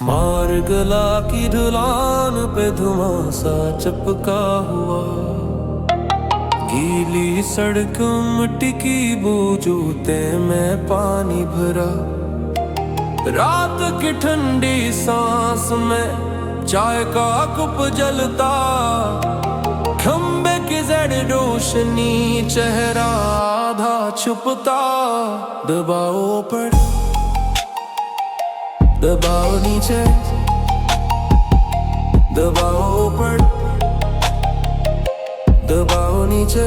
मारगला की ढलान पे धुआं सा चपका हुआ, गीली सड़क मिट्टी की बूझते में पानी भरा। रात की ठंडी सांस में चाय का कप जलता, खंबे की जड़ रोशनी चेहरा आधा छुपता। दबाओ पर दबाओ नीचे, दबाओ ऊपर, दबाओ नीचे।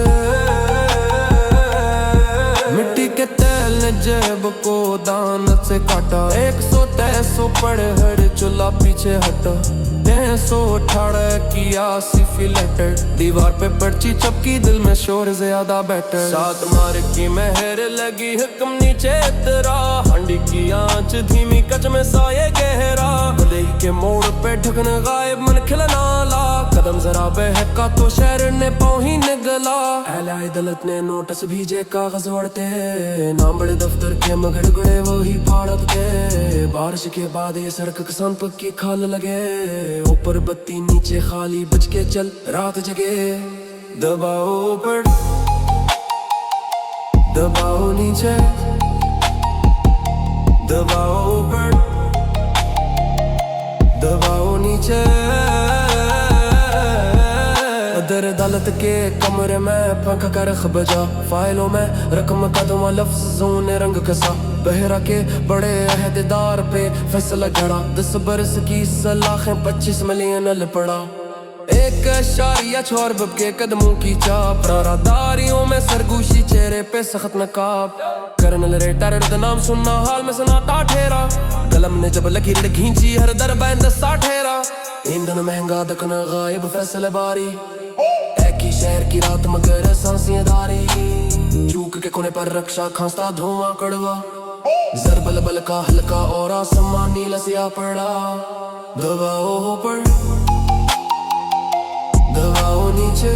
मिट्टी के तेल ने जेब को दानत से काटा, 100-300 पड़े हर चूल्हा पीछे हटा। 318 किया सिफी लेटर, दीवार पे पर्ची चपकी, दिल में शोर ज्यादा बेटर। 7 मार की मेहर लगी हुक्म नीचे तेरा, हांडी की आंच धीमी कच में साये गहरा। गले के मोड़ पे ढकन गायब मन खिलना ला, कदम जरा बहका तो शहर ने पहुंची निगला। अहले अदालत ने नोटिस भेजे कागज उड़ते, नाम बड़े दफ्तर के मगड़ गड़े वही फाड़त के। बारिश के बाद ये सड़क किसान पक्की खाल लगे, ऊपर बत्ती नीचे खाली, बच के चल रात जगे। दबाओ ऊपर, दबाओ नीचे, दबाओ ऊपर, दबाओ नीचे। दर अदालत के कमरे में पंख कर बजा, फाइलों में रकम कदम लफ्जों ने रंग कसा। बहरा के बड़े अहदेदार पे फैसला गड़ा, 10 बरस की सलाखें 25 मिलियन पड़ा। 1.6 के कदमों की चाप, रादारियों में सरगोशी, चेहरे पे सख्त नकाब। कर्नल रेटर नाम सुनना हाल में सनाटा ठहरा, कलम ने जब लकीर खींची हर दर बैंड सा ठहरा। ईंधन महंगा दखना गायब फैसले बारी, की शहर की रात मगर सांसियां धारी। चूक के कोने पर रक्षा खांसता धुआं कड़वा, जरबल बल का हल्का और आसमान नीला सिया पड़ा। दबाओ ऊपर, दबाओ नीचे।